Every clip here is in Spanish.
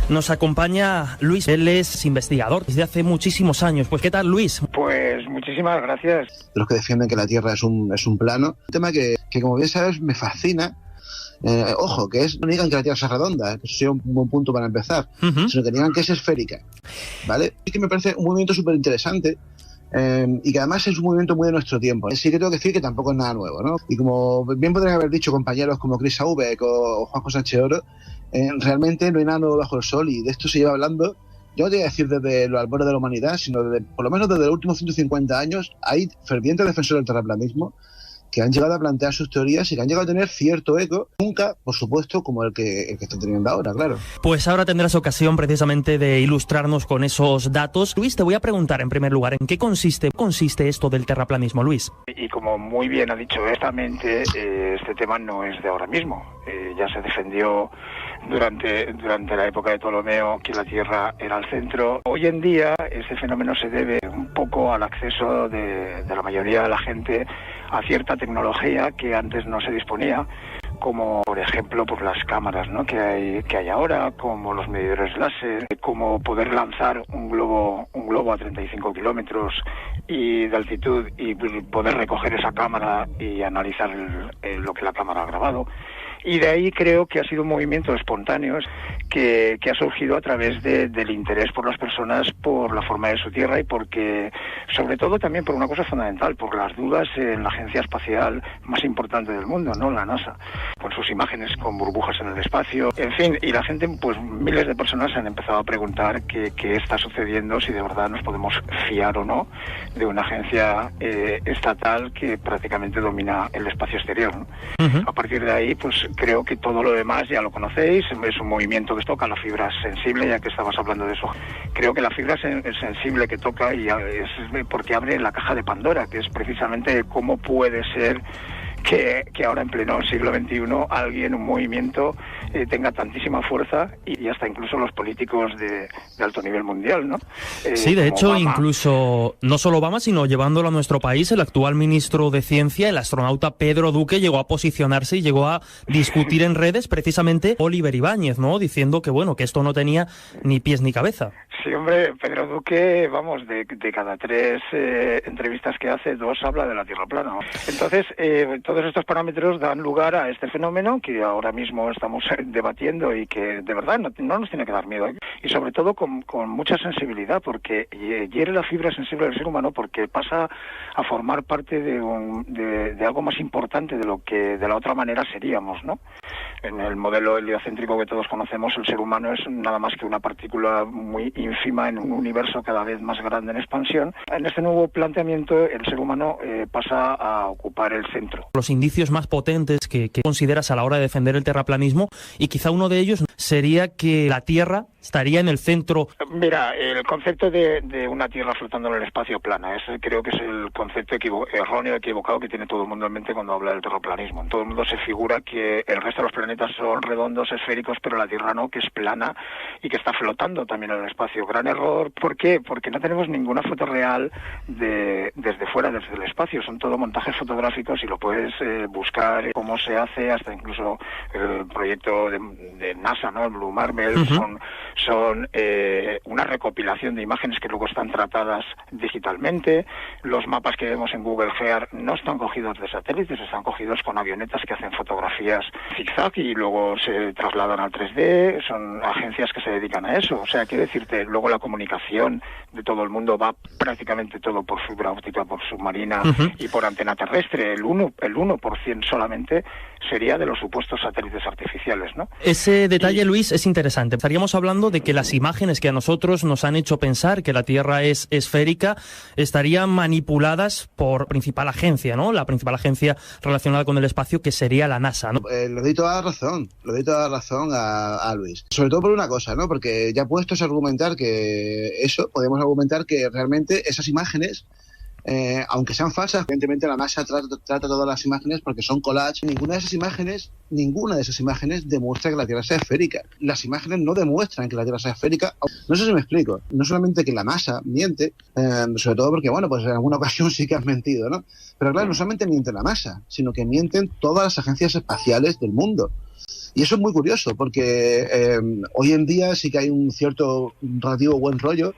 Nos acompaña Luis, él es investigador desde hace muchísimos años. Pues, ¿qué tal, Luis? Pues muchísimas gracias. Los que defienden que la Tierra es un plano. Un tema que como bien sabes, me fascina. Ojo, no digan que la Tierra es redonda, que eso sería un buen punto para empezar, sino que digan que es esférica, ¿vale? Sí que me parece un movimiento súper interesante y que además es un movimiento muy de nuestro tiempo. Sí que tengo que decir que tampoco es nada nuevo, ¿no? Y como bien podrían haber dicho compañeros como Chris Aubeck o Juanjo Sánchez Oro, realmente no hay nada nuevo bajo el sol y de esto se lleva hablando, yo no te voy a decir desde los albores de la humanidad, sino por lo menos desde los últimos 150 años hay fervientes defensores del terraplanismo que han llegado a plantear sus teorías y que han llegado a tener cierto eco, nunca, por supuesto, como el que están teniendo ahora, claro. Pues ahora tendrás ocasión precisamente de ilustrarnos con esos datos. Luis, te voy a preguntar en primer lugar, ¿en qué consiste esto del terraplanismo, Luis? Y como muy bien ha dicho esta este tema no es de ahora mismo. Ya se defendió durante la época de Ptolomeo que la Tierra era el centro. Hoy en día ese fenómeno se debe un poco al acceso de la mayoría de la gente a cierta tecnología que antes no se disponía, como por ejemplo por las cámaras, ¿no? que hay ahora, como los medidores láser, como poder lanzar un globo a 35 kilómetros de altitud y poder recoger esa cámara y analizar lo que la cámara ha grabado. Y de ahí creo que ha sido un movimiento espontáneo que ha surgido a través del interés por las personas, por la forma de su Tierra y porque, sobre todo también por una cosa fundamental, por las dudas en la agencia espacial más importante del mundo, ¿no? La NASA, con sus imágenes con burbujas en el espacio, en fin, y la gente, pues miles de personas se han empezado a preguntar qué está sucediendo, si de verdad nos podemos fiar o no de una agencia estatal que prácticamente domina el espacio exterior, ¿no? A partir de ahí, pues creo que todo lo demás ya lo conocéis, es un movimiento que toca la fibra sensible, ya que estabas hablando de eso. Creo que la fibra sensible que toca y es porque abre la caja de Pandora, que es precisamente cómo puede ser que ahora en pleno siglo XXI un movimiento tenga tantísima fuerza y hasta incluso los políticos de alto nivel mundial, ¿no? Sí, de hecho, Obama. Incluso no solo Obama, sino llevándolo a nuestro país, el actual ministro de Ciencia, el astronauta Pedro Duque, llegó a posicionarse y llegó a discutir en redes precisamente Oliver Ibáñez, ¿no? Diciendo que bueno, que esto no tenía ni pies ni cabeza. Sí, hombre, Pedro Duque, vamos, de cada 3 entrevistas que hace, 2 habla de la Tierra plana. Entonces, todos estos parámetros dan lugar a este fenómeno que ahora mismo estamos debatiendo y que de verdad no nos tiene que dar miedo. Y sobre todo con mucha sensibilidad, porque hiere la fibra sensible del ser humano, porque pasa a formar parte de algo más importante de lo que de la otra manera seríamos, ¿no? En el modelo heliocéntrico que todos conocemos, el ser humano es nada más que una partícula muy ínfima en un universo cada vez más grande en expansión. En este nuevo planteamiento, el ser humano pasa a ocupar el centro. Los indicios más potentes que consideras a la hora de defender el terraplanismo, y quizá uno de ellos sería que la Tierra estaría en el centro. Mira, el concepto de una Tierra flotando en el espacio plana, ese creo que es el concepto erróneo, equivocado que tiene todo el mundo en mente cuando habla del terraplanismo. Todo el mundo se figura que el resto de los planetas son redondos, esféricos, pero la Tierra no, que es plana y que está flotando también en el espacio. Gran error. ¿Por qué? Porque no tenemos ninguna foto real desde fuera, desde el espacio. Son todo montajes fotográficos y lo puedes buscar cómo se hace, hasta incluso el proyecto de NASA, ¿no? El Blue Marble, son una recopilación de imágenes que luego están tratadas digitalmente. Los mapas que vemos en Google Earth no están cogidos de satélites, están cogidos con avionetas que hacen fotografías zigzag y luego se trasladan al 3D. Son agencias que se dedican a eso. O sea, quiero decirte, luego la comunicación de todo el mundo va prácticamente todo por fibra óptica, por submarina y por antena terrestre. El 1% solamente sería de los supuestos satélites artificiales, ¿no? Ese detalle, Luis, es interesante. Estaríamos hablando de que las imágenes que a nosotros nos han hecho pensar que la Tierra es esférica estarían manipuladas por principal agencia, ¿no? La principal agencia relacionada con el espacio, que sería la NASA, ¿no? Le doy toda la razón a Luis. Sobre todo por una cosa, ¿no? Porque ya puestos a argumentar podemos argumentar que realmente esas imágenes, aunque sean falsas, evidentemente la NASA trata todas las imágenes porque son collages. Ninguna de esas imágenes demuestra que la Tierra sea esférica. Las imágenes no demuestran que la Tierra sea esférica. No sé si me explico. No solamente que la NASA miente, sobre todo porque, bueno, pues en alguna ocasión sí que has mentido, ¿no? Pero claro, no solamente miente la NASA, sino que mienten todas las agencias espaciales del mundo. Y eso es muy curioso, porque hoy en día sí que hay un cierto relativo buen rollo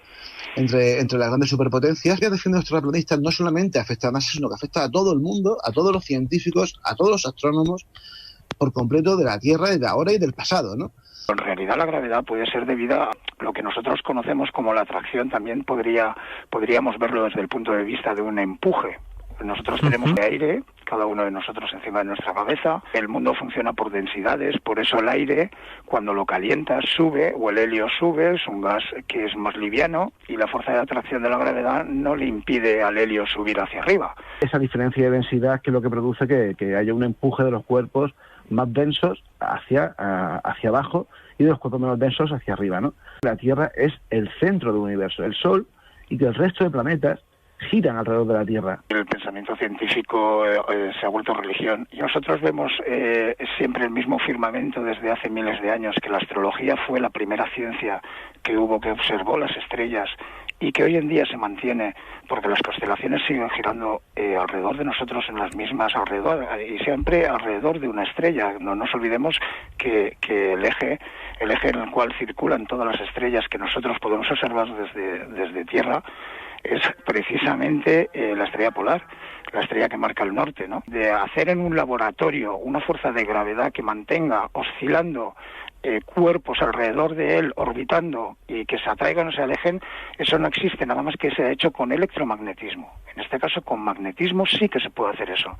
entre las grandes superpotencias. Que defienden los terraplanistas no solamente afecta a NASA, sino que afecta a todo el mundo, a todos los científicos, a todos los astrónomos, por completo, de la Tierra y de ahora y del pasado, ¿no? En realidad la gravedad puede ser debida a lo que nosotros conocemos como la atracción. También podríamos verlo desde el punto de vista de un empuje. Nosotros tenemos aire, cada uno de nosotros encima de nuestra cabeza. El mundo funciona por densidades, por eso el aire, cuando lo calientas, sube, o el helio sube, es un gas que es más liviano, y la fuerza de atracción de la gravedad no le impide al helio subir hacia arriba. Esa diferencia de densidad que es lo que produce que haya un empuje de los cuerpos más densos hacia abajo y de los cuerpos menos densos hacia arriba, ¿no? La Tierra es el centro del universo, el Sol, y que el resto de planetas giran alrededor de la Tierra. El pensamiento científico se ha vuelto religión, y nosotros vemos siempre el mismo firmamento desde hace miles de años, que la astrología fue la primera ciencia que hubo, que observó las estrellas, y que hoy en día se mantiene, porque las constelaciones siguen girando alrededor de nosotros en las mismas, y siempre alrededor de una estrella. No nos olvidemos que el eje en el cual circulan todas las estrellas que nosotros podemos observar desde Tierra es precisamente la estrella polar, la estrella que marca el norte, ¿no? De hacer en un laboratorio una fuerza de gravedad que mantenga oscilando cuerpos alrededor de él, orbitando, y que se atraigan o se alejen, eso no existe, nada más que se ha hecho con electromagnetismo. En este caso, con magnetismo sí que se puede hacer eso.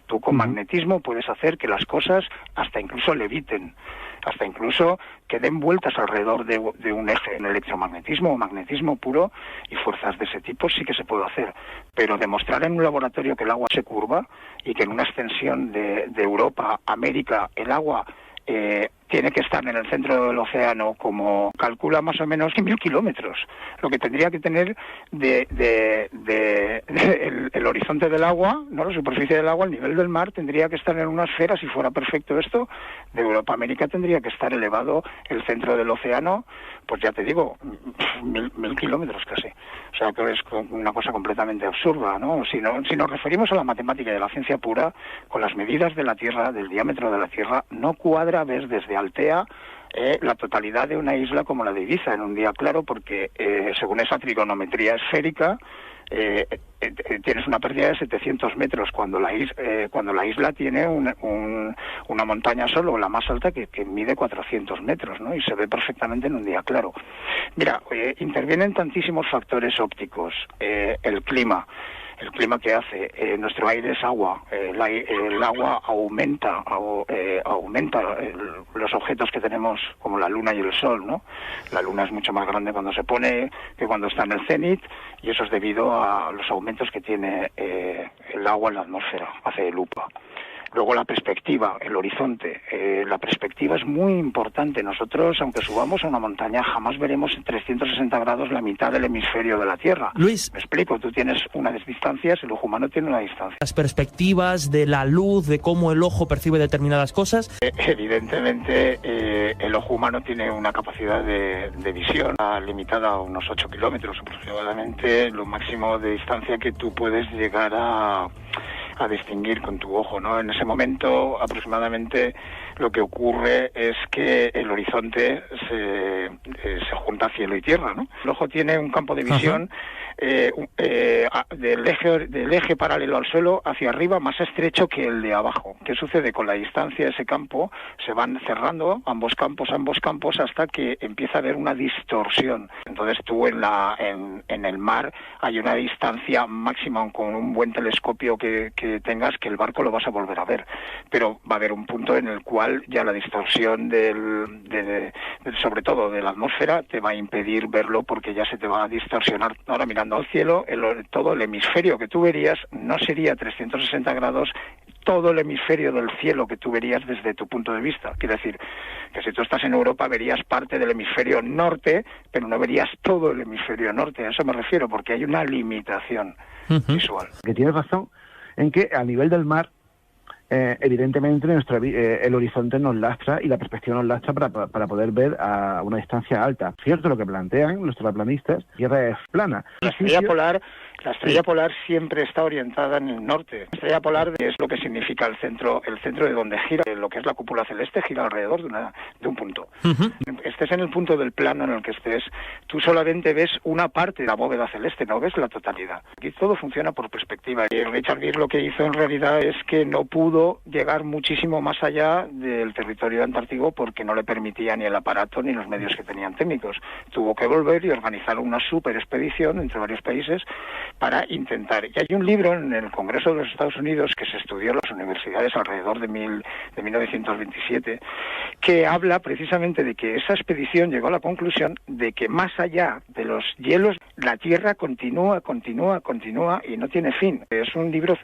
Tú con magnetismo puedes hacer que las cosas hasta incluso leviten, hasta incluso que den vueltas alrededor de un eje. En electromagnetismo o magnetismo puro y fuerzas de ese tipo sí que se puede hacer. Pero demostrar en un laboratorio que el agua se curva y que en una extensión de Europa, América, el agua tiene que estar en el centro del océano, como calcula más o menos 1.000 kilómetros, lo que tendría que tener el horizonte del agua, no, la superficie del agua, el nivel del mar, tendría que estar en una esfera. Si fuera perfecto esto, de Europa a América tendría que estar elevado el centro del océano, pues ya te digo, 1.000 kilómetros casi. O sea, que es una cosa completamente absurda, ¿no? Si nos referimos a la matemática y a la ciencia pura, con las medidas de la Tierra, del diámetro de la Tierra, no cuadra ver desde Altea la totalidad de una isla como la de Ibiza en un día claro, porque según esa trigonometría esférica tienes una pérdida de 700 metros cuando la isla tiene una montaña solo, la más alta, que mide 400 metros, ¿no? Y se ve perfectamente en un día claro. Mira, intervienen tantísimos factores ópticos, el clima que hace, nuestro aire es agua, el agua aumenta los objetos que tenemos, como la luna y el sol, ¿no? La luna es mucho más grande cuando se pone que cuando está en el cenit, y eso es debido a los aumentos que tiene el agua en la atmósfera, hace lupa. Luego la perspectiva, el horizonte. La perspectiva es muy importante. Nosotros, aunque subamos a una montaña, jamás veremos en 360 grados la mitad del hemisferio de la Tierra. Luis, me explico, tú tienes unas distancias, el ojo humano tiene una distancia. Las perspectivas de la luz, de cómo el ojo percibe determinadas cosas. Evidentemente, el ojo humano tiene una capacidad de visión limitada a unos 8 kilómetros aproximadamente, lo máximo de distancia que tú puedes llegar a distinguir con tu ojo, ¿no? En ese momento, aproximadamente, lo que ocurre es que el horizonte se junta cielo y tierra, ¿no? El ojo tiene un campo de visión del eje paralelo al suelo hacia arriba más estrecho que el de abajo. ¿Qué sucede? Con la distancia de ese campo se van cerrando ambos campos hasta que empieza a haber una distorsión. Entonces tú en el mar hay una distancia máxima con un buen telescopio que tengas, que el barco lo vas a volver a ver, pero va a haber un punto en el cual ya la distorsión sobre todo de la atmósfera te va a impedir verlo, porque ya se te va a distorsionar. Ahora mirando al cielo, todo el hemisferio que tú verías no sería 360 grados todo el hemisferio del cielo que tú verías desde tu punto de vista. Quiere decir que si tú estás en Europa verías parte del hemisferio norte, pero no verías todo el hemisferio norte. A eso me refiero, porque hay una limitación visual. Que tienes razón en que a nivel del mar evidentemente el horizonte nos lastra y la perspectiva nos lastra para poder ver a una distancia alta. Cierto lo que plantean los terraplanistas, la Tierra es plana. La estrella polar siempre está orientada en el norte. La estrella polar es lo que significa el centro de donde gira, lo que es la cúpula celeste, gira alrededor de un punto. Estés en el punto del plano en el que estés, tú solamente ves una parte de la bóveda celeste, no ves la totalidad. Aquí todo funciona por perspectiva. Y Richard Gere lo que hizo en realidad es que no pudo llegar muchísimo más allá del territorio antártico porque no le permitía ni el aparato ni los medios que tenían técnicos. Tuvo que volver y organizar una super expedición entre varios países para intentar. Y hay un libro en el Congreso de los Estados Unidos que se estudió en las universidades alrededor de 1927 que habla precisamente de que esa expedición llegó a la conclusión de que más allá de los hielos la Tierra continúa y no tiene fin. Es un libro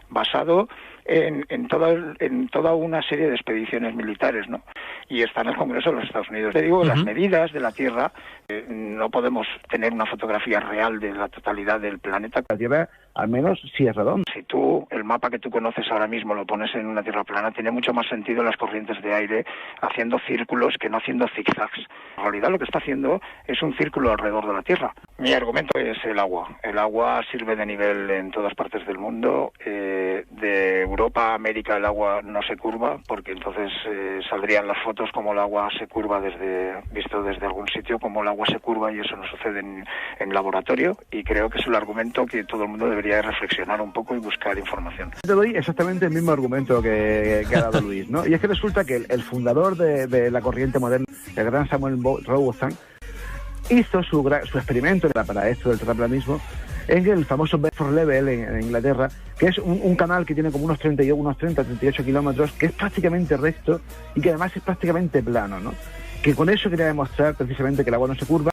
basado en toda una serie de expediciones militares, ¿no? Y está en el Congreso de los Estados Unidos. Te digo, las medidas de la Tierra, no podemos tener una fotografía real de la totalidad del planeta. La Tierra, al menos, sí es redonda. Si el mapa que tú conoces ahora mismo lo pones en una Tierra plana, tiene mucho más sentido las corrientes de aire haciendo círculos que no haciendo zigzags. En realidad lo que está haciendo es un círculo alrededor de la Tierra. Mi argumento es el agua. El agua sirve de nivel en todas partes del mundo. De Europa a América el agua no se curva, porque entonces saldrían las fotos como el agua se curva visto desde algún sitio, como el agua se curva, y eso no sucede en laboratorio, y creo que es el argumento que todo el mundo debería reflexionar un poco y buscar información. Te doy exactamente el mismo argumento que ha dado Luis, ¿no? Y es que resulta que el fundador de la corriente moderna, el gran Samuel Robotham, hizo su experimento para esto del terraplanismo en el famoso Bedford Level en Inglaterra, que es un canal que tiene como unos 38 kilómetros, que es prácticamente recto y que además es prácticamente plano, ¿no? Que con eso quería demostrar precisamente que el agua no se curva.